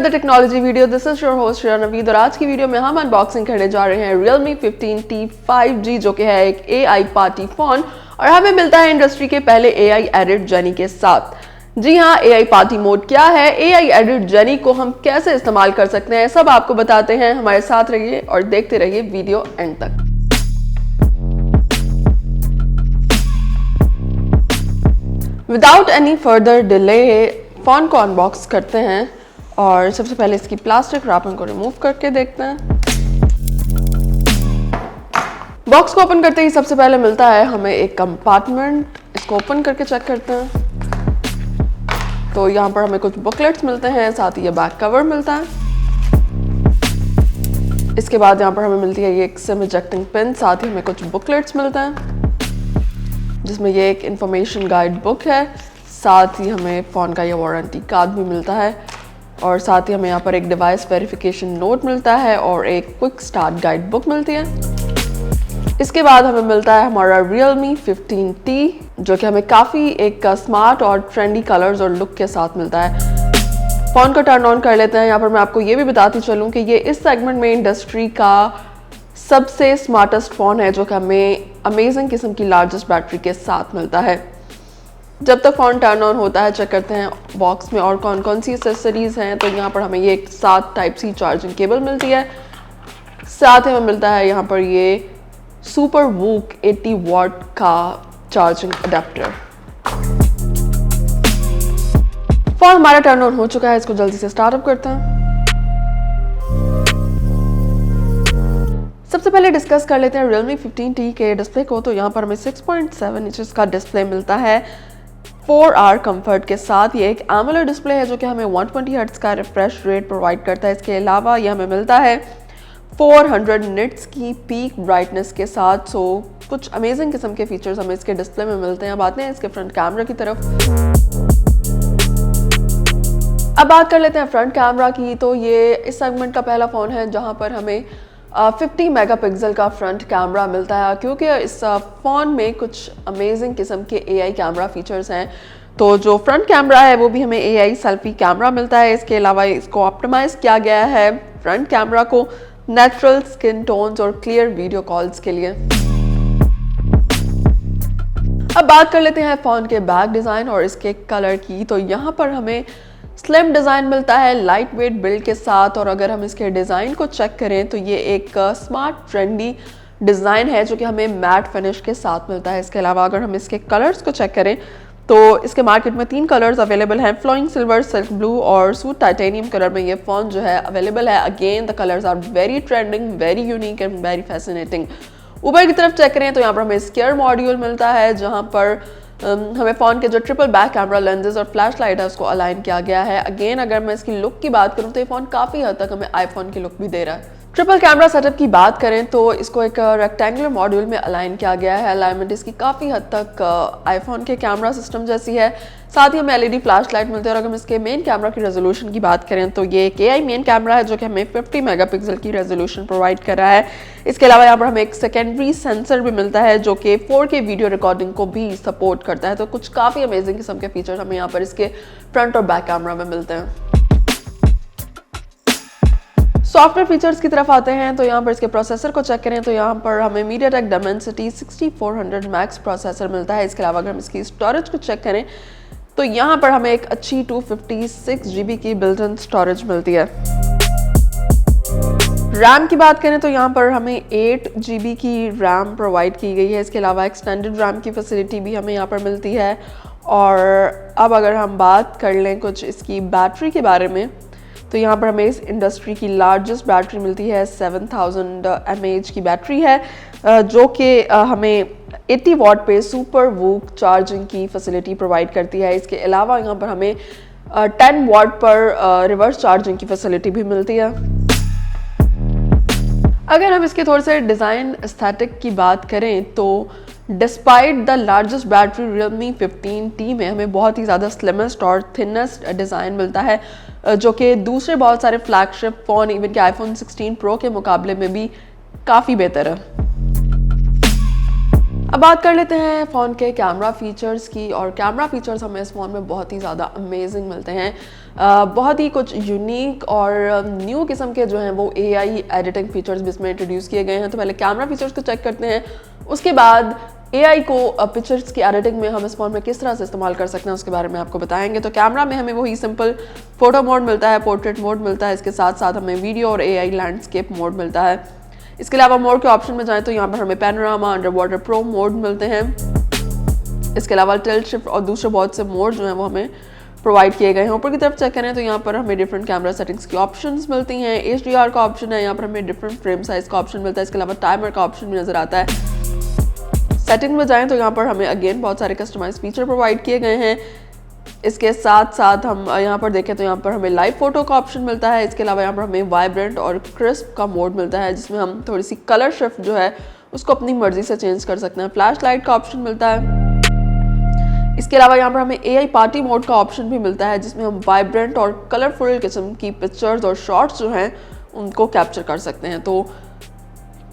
another technology video. This is your host Shira Naveed और आज की वीडियो में हम अनबॉक्सिंग करने जा रहे हैं Realme 15T 5G जो कि है एक AI पार्टी फोन और हमें मिलता है इंडस्ट्री के पहले AI एडिट जेनी के साथ। जी हाँ, AI पार्टी मोड क्या है, AI एडिट जेनी को हम कैसे इस्तेमाल कर सकते हैं, सब आपको बताते हैं। हमारे साथ रहिए और देखते रहिए वीडियो एंड तक। Without any further delay phone को अनबॉक्स करते हैं और सबसे पहले इसकी प्लास्टिक रैपिंग को रिमूव करके देखते हैं। बॉक्स को ओपन करते ही सबसे पहले मिलता है हमें एक कंपार्टमेंट। इसको ओपन करके चेक करते हैं तो यहाँ पर हमें कुछ बुकलेट्स मिलते हैं, साथ ही ये बैक कवर मिलता है। इसके बाद यहाँ पर हमें मिलती है ये एक सिम इजेक्टिंग पिन, साथ ही हमें कुछ बुकलेट्स मिलते हैं जिसमें ये एक इंफॉर्मेशन गाइड बुक है, साथ ही हमें फ़ोन का ये वारंटी कार्ड भी मिलता है और साथ ही हमें यहाँ पर एक डिवाइस वेरिफिकेशन नोट मिलता है और एक क्विक स्टार्ट गाइड बुक मिलती है। इसके बाद हमें मिलता है हमारा Realme 15T जो कि हमें काफ़ी एक स्मार्ट और ट्रेंडी कलर्स और लुक के साथ मिलता है। फ़ोन को टर्न ऑन कर लेते हैं। यहाँ पर मैं आपको ये भी बताती चलूँ कि ये इस सेगमेंट में इंडस्ट्री का सबसे स्मार्टेस्ट फ़ोन है जो कि हमें अमेजिंग किस्म की लार्जेस्ट बैटरी के साथ मिलता है। जब तक फ़ोन टर्न ऑन होता है चेक करते हैं बॉक्स में और कौन कौन सी एक्सेसरीज हैं। तो यहाँ पर हमें ये एक 7 टाइप सी चार्जिंग केबल मिलती है, साथ ही हमें मिलता है यहाँ पर ये सुपर वूक 80 वॉट का चार्जिंग अडेप्टर। फ़ोन हमारा टर्न ऑन हो चुका है, इसको जल्दी से स्टार्टअप करते हैं। सबसे पहले डिस्कस कर लेते हैं Realme 15T के डिस्प्ले को। तो यहाँ पर हमें 6.7 इंचेस का डिस्प्ले मिलता है 4R कंफर्ट के साथ। ये एक AMOLED डिस्प्ले है जो कि हमें 120 हर्ट्ज का रिफ्रेश रेट प्रोवाइड करता है। इसके अलावा ये हमें मिलता है 400 निट्स की पीक ब्राइटनेस के साथ। सो कुछ अमेजिंग किस्म के फीचर्स हमें इसके डिस्प्ले में मिलते हैं। अब आते हैं इसके फ्रंट कैमरा की तरफ। अब बात कर लेते हैं फ्रंट कैमरा की। तो ये इस सेगमेंट का पहला फ़ोन है जहाँ पर हमें 50 मेगापिक्सल का फ्रंट कैमरा मिलता है क्योंकि इस फ़ोन में कुछ अमेजिंग किस्म के AI कैमरा फीचर्स हैं। तो जो फ्रंट कैमरा है वो भी हमें AI सेल्फी कैमरा मिलता है। इसके अलावा इसको ऑप्टिमाइज किया गया है फ्रंट कैमरा को नेचुरल स्किन टोन्स और क्लियर वीडियो कॉल्स के लिए। अब बात कर लेते हैं फ़ोन के बैक डिज़ाइन और इसके कलर की। तो यहाँ पर हमें स्लिम डिज़ाइन मिलता है लाइट वेट बिल्ड के साथ और अगर हम इसके डिज़ाइन को चेक करें तो ये एक स्मार्ट ट्रेंडी डिज़ाइन है जो कि हमें मैट फिनिश के साथ मिलता है। इसके अलावा अगर हम इसके कलर्स को चेक करें तो इसके मार्केट में 3 कलर्स अवेलेबल हैं, फ्लोइंग सिल्वर, सिल्क ब्लू और सूट टाइटेनियम कलर में ये फ़ोन जो है अवेलेबल है। Again the colours are very trending, very unique and very fascinating. ऊपर की तरफ चेक करें तो यहाँ पर हमें स्केयर मॉड्यूल मिलता है जहाँ पर हमें फ़ोन के जो ट्रिपल बैक कैमरा लेंसेज और फ्लैश लाइट है उसको अलाइन किया गया है। अगेन अगर मैं इसकी लुक की बात करूँ तो ये फ़ोन काफ़ी हद तक हमें आईफोन की लुक भी दे रहा है। ट्रिपल कैमरा सेटअप की बात करें तो इसको एक रेक्टेंगुलर मॉड्यूल में अलाइन किया गया है। अलाइनमेंट इसकी काफ़ी हद तक आईफोन के कैमरा सिस्टम जैसी है। साथ ही हमें LED फ्लैश लाइट मिलती है। और अगर हम इसके मेन कैमरा की रेजोल्यूशन की बात करें तो ये एक AI मेन कैमरा है जो कि हमें 50 मेगापिक्सल की रेजोल्यूशन प्रोवाइड कर रहा है। इसके अलावा यहाँ पर हमें एक सेकेंडरी सेंसर भी मिलता है जो कि 4K वीडियो रिकॉर्डिंग को भी सपोर्ट करता है। तो कुछ काफ़ी अमेजिंग किस्म के फीचर्स हमें यहाँ पर इसके फ्रंट और बैक कैमरा में मिलते हैं। सॉफ्टवेयर फीचर्स की तरफ आते हैं तो यहाँ पर इसके प्रोसेसर को चेक करें तो यहाँ पर हमें MediaTek Dimensity 6400 मैक्स प्रोसेसर मिलता है। इसके अलावा अगर हम इसकी स्टोरेज को चेक करें तो यहाँ पर हमें एक अच्छी 256 GB की बिल्ट इन स्टोरेज मिलती है। रैम की बात करें तो यहाँ पर हमें 8 GB की रैम प्रोवाइड की गई है। इसके अलावा एक्सटेंडेड रैम की फैसिलिटी भी हमें यहाँ पर मिलती है। और अब अगर हम बात कर लें कुछ इसकी बैटरी के बारे में तो यहाँ पर हमें इस इंडस्ट्री की लार्जेस्ट बैटरी मिलती है। 7000 mAh की बैटरी है जो कि हमें 80 वॉट पे सुपर वूक चार्जिंग की फैसिलिटी प्रोवाइड करती है। इसके अलावा यहाँ पर हमें 10 वॉट पर रिवर्स चार्जिंग की फैसिलिटी भी मिलती है। अगर हम इसके थोड़े से डिज़ाइन एस्थेटिक की बात करें तो despite the largest battery Realme 15T में हमें बहुत ही ज़्यादा स्लिमेस्ट और थिनेस्ट डिज़ाइन मिलता है जो कि दूसरे बहुत सारे फ्लैगशिप फ़ोन इवन के iPhone 16 Pro के मुकाबले में भी काफ़ी बेहतर है। अब अब बात कर लेते हैं फ़ोन के कैमरा फीचर्स की, और कैमरा फीचर्स हमें इस फ़ोन में बहुत ही ज़्यादा अमेजिंग मिलते हैं। बहुत ही कुछ यूनिक और न्यू किस्म के जो हैं वो AI एडिटिंग फीचर्स भी इसमें इंट्रोड्यूस किए गए हैं। तो पहले कैमरा फीचर्स को चेक करते हैं, उसके बाद AI को पिक्चर्स की एडिटिंग में हम इस फ़ोन में किस तरह से इस्तेमाल कर सकते हैं उसके बारे में आपको बताएंगे। तो कैमरा में हमें वही सिंपल फ़ोटो मोड मिलता है, पोर्ट्रेट मोड मिलता है, इसके साथ साथ हमें वीडियो और AI लैंडस्केप मोड मिलता है। इसके अलावा मोड के ऑप्शन में जाएं तो यहाँ पर हमें panorama, under water pro mode मिलते हैं। इसके अलावा टिल्ट, शिफ्ट और दूसरे बहुत से मोड जो हैं वो हमें प्रोवाइड किए गए हैं। ऊपर की तरफ चेक करें तो यहाँ पर हमें डिफरेंट कैमरा सेटिंग्स की ऑप्शंस मिलती हैं। HDR का ऑप्शन है, यहाँ पर हमें डिफरेंट फ्रेम साइज का ऑप्शन मिलता है। इसके अलावा टाइमर का ऑप्शन भी नजर आता है। सेटिंग में जाएं तो यहाँ पर हमें अगेन बहुत सारे कस्टमाइज फीचर प्रोवाइड किए गए हैं। इसके साथ साथ हम यहाँ पर देखें तो यहाँ पर हमें लाइव फोटो का ऑप्शन मिलता है। इसके अलावा यहाँ पर हमें वाइब्रेंट और क्रिस्प का मोड मिलता है, जिसमें हम थोड़ी सी कलर शिफ्ट जो है उसको अपनी मर्जी से चेंज कर सकते हैं। फ्लैश लाइट का ऑप्शन मिलता है। इसके अलावा यहाँ पर हमें AI पार्टी मोड का ऑप्शन भी मिलता है, जिसमें हम वाइब्रेंट और कलरफुल किस्म की पिक्चर्स और शॉट्स जो हैं उनको कैप्चर कर सकते हैं। तो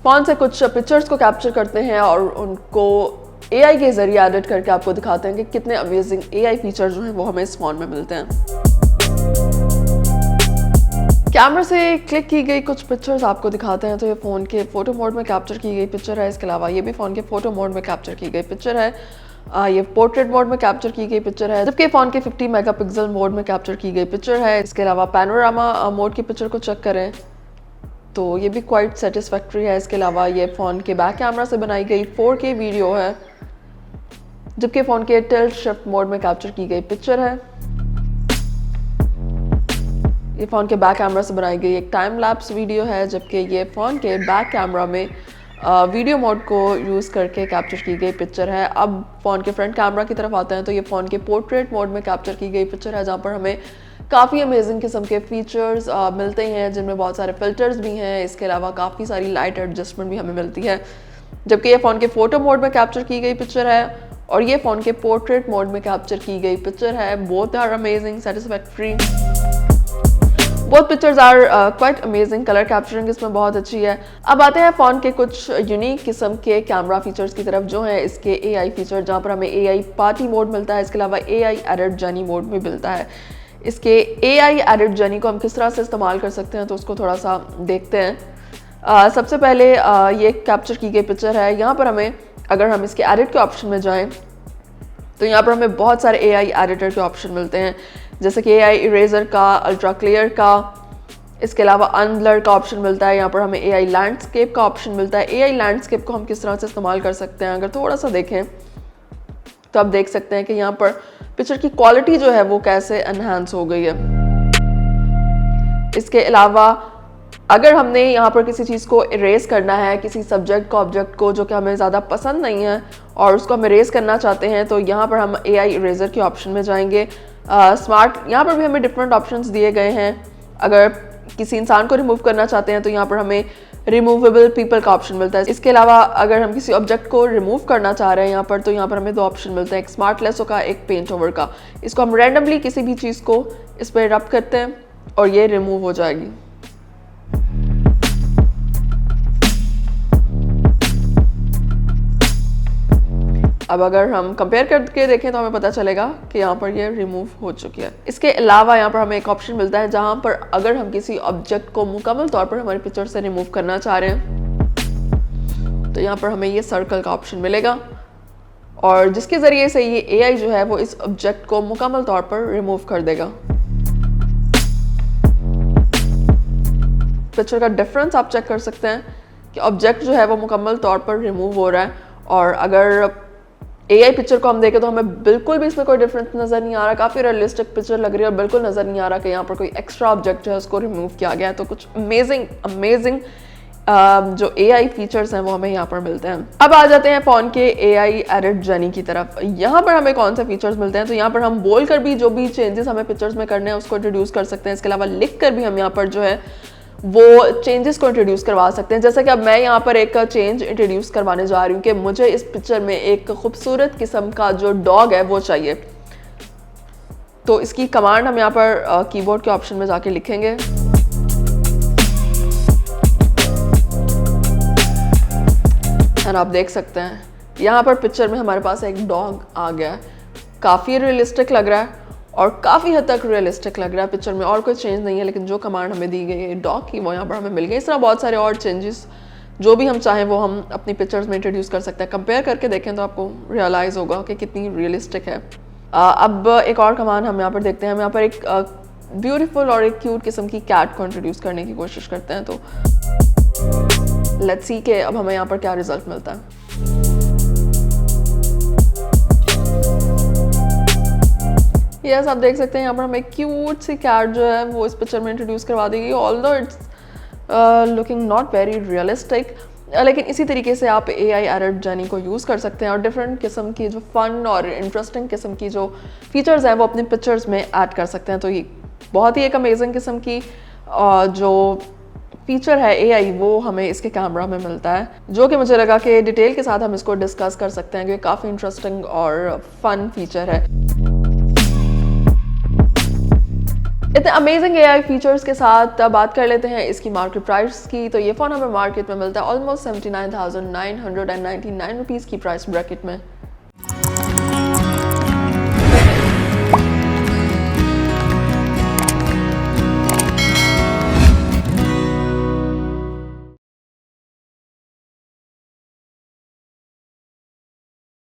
फ़ोन से कुछ पिक्चर्स को कैप्चर करते हैं और उनको AI के ज़रिए एडिट करके आपको दिखाते हैं कि कितने अमेजिंग AI फीचर्स जो हैं वो हमें इस फ़ोन में मिलते हैं। कैमरा से क्लिक की गई कुछ पिक्चर्स आपको दिखाते हैं। तो ये फ़ोन के फ़ोटो मोड में कैप्चर की गई पिक्चर है। इसके अलावा ये भी फ़ोन के फ़ोटो मोड में कैप्चर की गई पिक्चर है। ये पोर्ट्रेट मोड में कैप्चर की गई पिक्चर है, जबकि फ़ोन के 50 मेगापिक्सल मोड में कैप्चर की गई पिक्चर है। इसके अलावा पैनोरामा मोड की पिक्चर को चेक करें तो ये भी क्वाइट सेटिस्फैक्ट्री है। इसके अलावा ये फ़ोन के बैक कैमरा से बनाई गई 4K वीडियो है, जबकि फ़ोन के टिल्ट शिफ्ट मोड में कैप्चर की गई पिक्चर है। ये फ़ोन के बैक कैमरा से बनाई गई एक टाइम लैप्स वीडियो है, जबकि ये फ़ोन के बैक कैमरा में वीडियो मोड को यूज़ करके कैप्चर की गई पिक्चर है। अब फ़ोन के फ्रंट कैमरा की तरफ आते हैं तो ये फ़ोन के पोर्ट्रेट मोड में कैप्चर की गई पिक्चर है, जहाँ पर हमें काफ़ी अमेजिंग किस्म के फीचर्स मिलते हैं, जिनमें बहुत सारे फिल्टर्स भी हैं। इसके अलावा काफ़ी सारी लाइट एडजस्टमेंट भी हमें मिलती है। जबकि ये फ़ोन के फ़ोटो मोड में कैप्चर की गई पिक्चर है और ये फ़ोन के पोर्ट्रेट मोड में कैप्चर की गई पिक्चर है। Both are amazing, satisfactory. Both pictures are quite amazing. Colour capturing इसमें बहुत अच्छी है। अब आते हैं फ़ोन के कुछ यूनिक किस्म के कैमरा फीचर्स की तरफ, जो हैं इसके AI फीचर, जहाँ पर हमें AI पार्टी मोड मिलता है। इसके अलावा AI एडिट जर्नी मोड भी मिलता है। इसके AI एडिट जर्नी को हम किस तरह से इस्तेमाल कर सकते हैं तो उसको थोड़ा सा देखते हैं। सबसे पहले ये कैप्चर की गई पिक्चर है। यहाँ पर हमें, अगर हम इसके एडिट के ऑप्शन में जाएं तो यहाँ पर हमें बहुत सारे AI एडिटर के ऑप्शन मिलते हैं, जैसे कि AI इरेजर का, अल्ट्रा क्लियर का। इसके अलावा अनब्लर का ऑप्शन मिलता है। यहाँ पर हमें AI लैंडस्केप का ऑप्शन मिलता है। AI लैंडस्केप को हम किस तरह से इस्तेमाल कर सकते हैं, अगर थोड़ा सा देखें तो आप देख सकते हैं कि यहाँ पर पिक्चर की क्वालिटी जो है वो कैसे एनहांस हो गई है। इसके अलावा अगर हमने यहाँ पर किसी चीज़ को इरेज करना है, किसी सब्जेक्ट को, ऑब्जेक्ट को, जो कि हमें ज़्यादा पसंद नहीं है और उसको हम इरेज करना चाहते हैं, तो यहाँ पर हम AI इरेजर के ऑप्शन में जाएंगे। स्मार्ट, यहाँ पर भी हमें डिफरेंट ऑप्शंस दिए गए हैं। अगर किसी इंसान को रिमूव करना चाहते हैं तो यहाँ पर हमें रिमूवेबल पीपल का ऑप्शन मिलता है। इसके अलावा अगर हम किसी ऑब्जेक्ट को रिमूव करना चाह रहे हैं यहाँ पर, तो यहाँ पर हमें दो ऑप्शन मिलते हैं, एक स्मार्ट लेसो का, एक पेंट ओवर का। इसको हम रैंडमली किसी भी चीज़ को इस पर रब करते हैं और ये रिमूव हो जाएगी। अब अगर हम कंपेयर करके देखें तो हमें पता चलेगा कि यहाँ पर ये रिमूव हो चुकी है। इसके अलावा यहाँ पर हमें एक ऑप्शन मिलता है, जहाँ पर अगर हम किसी ऑब्जेक्ट को मुकम्मल तौर पर हमारी पिक्चर से रिमूव करना चाह रहे हैं तो यहाँ पर हमें ये सर्कल का ऑप्शन मिलेगा, और जिसके ज़रिए से ये AI जो है वो इस ऑब्जेक्ट को मुकम्मल तौर पर रिमूव कर देगा। पिक्चर का डिफरेंस आप चेक कर सकते हैं कि ऑब्जेक्ट जो है वो मुकम्मल तौर पर रिमूव हो रहा है, और अगर AI पिक्चर को हम देखें तो हमें बिल्कुल भी इसमें कोई डिफरेंस नज़र नहीं आ रहा। काफ़ी रियलिस्टिक पिक्चर लग रही है और बिल्कुल नज़र नहीं आ रहा कि यहाँ पर कोई एक्स्ट्रा ऑब्जेक्ट जो है उसको रिमूव किया गया है। तो कुछ अमेजिंग जो AI फीचर्स हैं वो हमें यहाँ पर मिलते हैं। अब आ जाते हैं फ़ोन के AI एडिट जर्नी की तरफ। यहाँ पर हमें कौन से फीचर्स मिलते हैं, तो यहाँ पर हम बोल कर भी जो भी चेंजेस हमें पिक्चर्स में करने हैं उसको इंट्रोड्यूस कर सकते हैं। इसके अलावा लिख कर भी हम यहाँ पर जो है वो चेंजेस को इंट्रोड्यूस करवा सकते हैं। जैसे कि अब मैं यहाँ पर एक चेंज इंट्रोड्यूस करवाने जा रही हूँ कि मुझे इस पिक्चर में एक खूबसूरत किस्म का जो डॉग है वो चाहिए। तो इसकी कमांड हम यहाँ पर कीबोर्ड के ऑप्शन में जाके लिखेंगे। और आप देख सकते हैं यहाँ पर पिक्चर में हमारे पास एक डॉग आ गया है, काफ़ी रियलिस्टिक लग रहा है और काफ़ी हद तक रियलिस्टिक लग रहा है। पिक्चर में और कोई चेंज नहीं है, लेकिन जो कमांड हमें दी गई है डॉग की वो यहाँ पर हमें मिल गई। इस तरह बहुत सारे और चेंजेस जो भी हम चाहें वो हम अपनी पिक्चर्स में इंट्रोड्यूस कर सकते हैं। कंपेयर करके देखें तो आपको रियलाइज़ होगा कि कितनी रियलिस्टिक है। अब एक और कमांड हम यहाँ पर देखते हैं। हम यहाँ पर एक ब्यूटीफुल और एक क्यूट किस्म की कैट को इंट्रोड्यूस करने की कोशिश करते हैं। तो लेट्स सी कि अब हमें यहाँ पर क्या रिजल्ट मिलता है। यस, आप देख सकते हैं यहाँ पर हमें क्यूट सी कैट जो है वो इस पिक्चर में इंट्रोड्यूस करवा दी गई। Although it's looking not very realistic, लेकिन इसी तरीके से आप AI एडिट जर्नी को यूज़ कर सकते हैं और डिफरेंट किस्म की जो फ़न और इंटरेस्टिंग किस्म की जो फीचर्स हैं वो अपनी पिक्चर्स में ऐड कर सकते हैं। तो ये बहुत ही एक अमेजिंग किस्म की जो फीचर है AI वो हमें इसके कैमरा में मिलता है, जो कि मुझे लगा कि डिटेल के साथ हम इसको डिस्कस कर सकते हैं क्योंकि काफ़ी इंटरेस्टिंग और फन फीचर है। इतने अमेजिंग AI फीचर्स के साथ बात कर लेते हैं इसकी मार्केट प्राइस की। तो ये फ़ोन हमें मार्केट में मिलता है ऑलमोस्ट 79,999 रुपीज़ की प्राइस ब्रैकेट में।